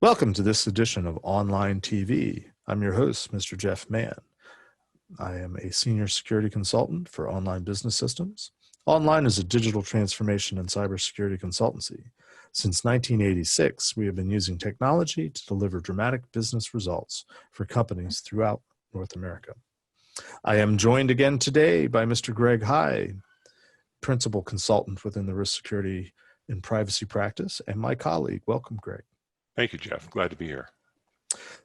Welcome to this edition of Online TV. I'm your host, Mr. Jeff Mann. I am a senior security consultant for Online Business Systems. Online is a digital transformation and cybersecurity consultancy. Since 1986, we have been using technology to deliver dramatic business results for companies throughout North America. I am joined again today by Mr. Greg High, principal consultant within the risk security and privacy practice, and my colleague. Welcome, Greg. Thank you, Jeff. Glad to be here.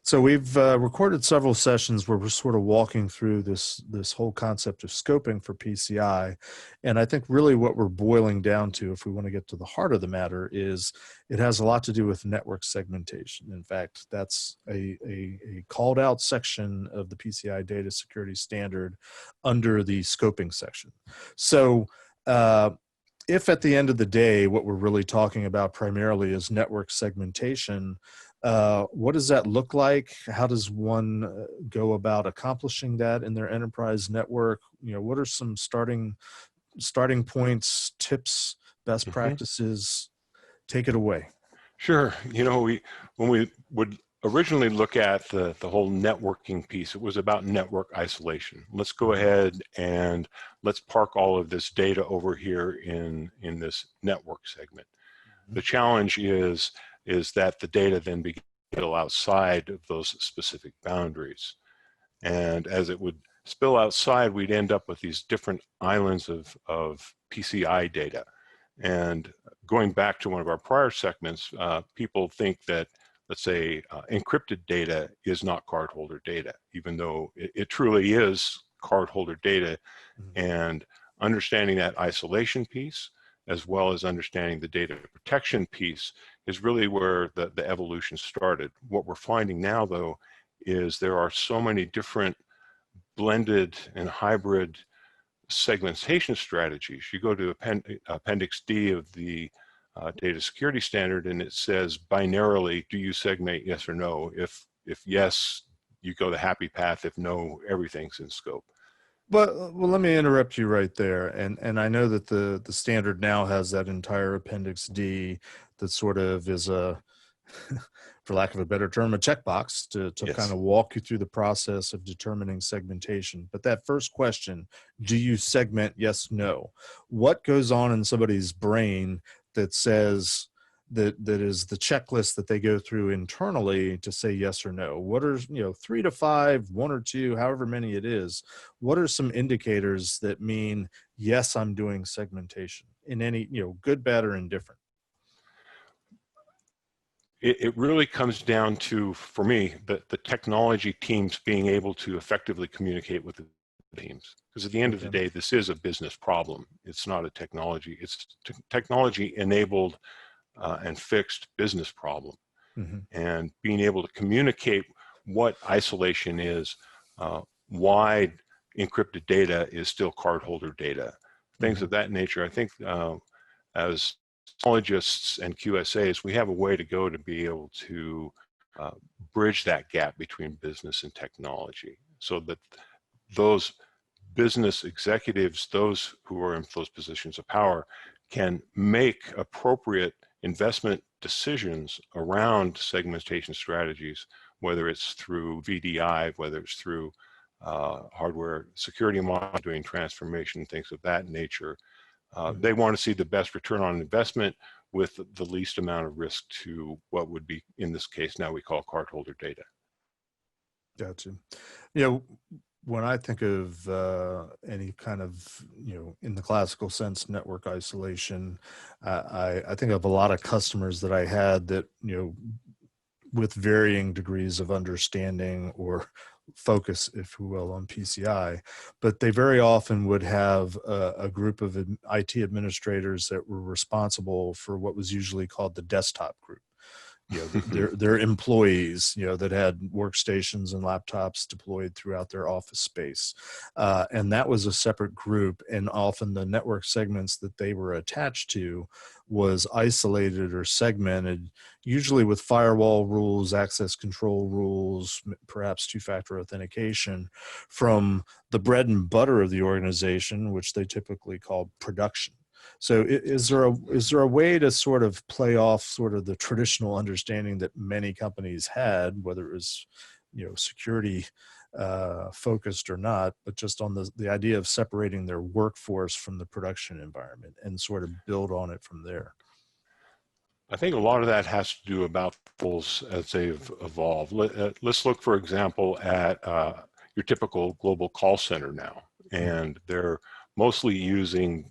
So we've recorded several sessions where we're sort of walking through this whole concept of scoping for PCI. And I think really what we're boiling down to, if we want to get to the heart of the matter, is it has a lot to do with network segmentation. In fact, that's a called out section of the PCI data security standard under the scoping section. So if at the end of the day, what we're really talking about primarily is network segmentation, what does that look like? How does one go about accomplishing that in their enterprise network? You know, what are some starting points, tips, best practices? Take it away. Sure. You know, when we would originally look at the whole networking piece, it was about network isolation. Let's go ahead and let's park all of this data over here in this network segment. The challenge is that the data then begins to spill outside of those specific boundaries. And as it would spill outside, we'd end up with these different islands of PCI data. And going back to one of our prior segments, people think that, let's say, encrypted data is not cardholder data, even though it truly is cardholder data. And understanding that isolation piece, as well as understanding the data protection piece, is really where the evolution started. What we're finding now, though, is there are so many different blended and hybrid segmentation strategies. You go to Appendix D of the data security standard, and it says binarily, do you segment, yes or no? If yes, you go the happy path. If no, everything's in scope. Well, let me interrupt you right there. And I know that the standard now has that entire Appendix D that sort of is a, for lack of a better term, a checkbox to Yes. kind of walk you through the process of determining segmentation. But that first question, do you segment, yes, no? What goes on in somebody's brain that says that is the checklist that they go through internally to say yes or no? What are, 3 to 5, 1 or 2, however many it is, what are some indicators that mean, yes, I'm doing segmentation in any, good, bad, or indifferent? It really comes down to, for me, the technology teams being able to effectively communicate with the teams. Because at the end of the day, this is a business problem. It's not a technology. It's technology enabled and fixed business problem. And being able to communicate what isolation is, why encrypted data is still cardholder data, things of that nature. I think as technologists and QSAs, we have a way to go to be able to bridge that gap between business and technology, so that those business executives, those who are in those positions of power, can make appropriate investment decisions around segmentation strategies, whether it's through VDI, whether it's through hardware security monitoring, transformation, things of that nature. They want to see the best return on investment with the least amount of risk to what would be, in this case, now we call cardholder data. Gotcha. When I think of any kind of, in the classical sense, network isolation, I think of a lot of customers that I had that, with varying degrees of understanding or focus, if you will, on PCI, but they very often would have a group of IT administrators that were responsible for what was usually called the desktop group. Their employees, that had workstations and laptops deployed throughout their office space. And that was a separate group. And often the network segments that they were attached to was isolated or segmented, usually with firewall rules, access control rules, perhaps two-factor authentication, from the bread and butter of the organization, which they typically call production. So is there a way to sort of play off sort of the traditional understanding that many companies had, whether it was, security focused or not, but just on the idea of separating their workforce from the production environment and sort of build on it from there? I think a lot of that has to do about tools as they've evolved. Let's look, for example, at your typical global call center now, and they're mostly using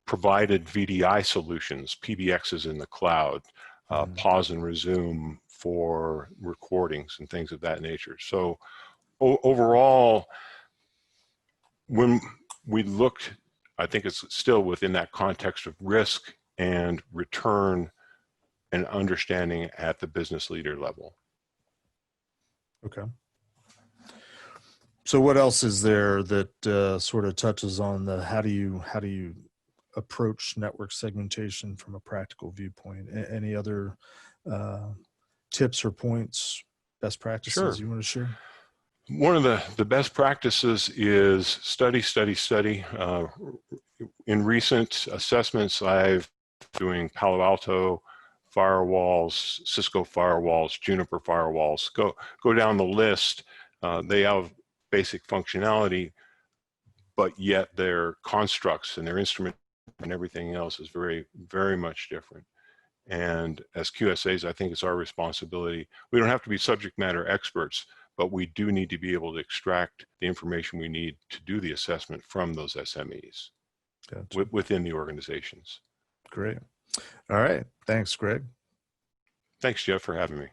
provided VDI solutions, PBXs in the cloud, pause and resume for recordings and things of that nature. So overall, when we looked, I think it's still within that context of risk and return and understanding at the business leader level. Okay. So what else is there that sort of touches on the how do you approach network segmentation from a practical viewpoint? Any other tips or points, best practices Sure. you want to share? One of the best practices is study, study, study. In recent assessments, I've doing Palo Alto firewalls, Cisco firewalls, Juniper firewalls. Go down the list. They have basic functionality, but yet their constructs and their instrument and everything else is very, very much different. And as QSAs, I think it's our responsibility. We don't have to be subject matter experts, but we do need to be able to extract the information we need to do the assessment from those SMEs. Gotcha. Within the organizations. Great. All right. Thanks, Greg. Thanks, Jeff, for having me.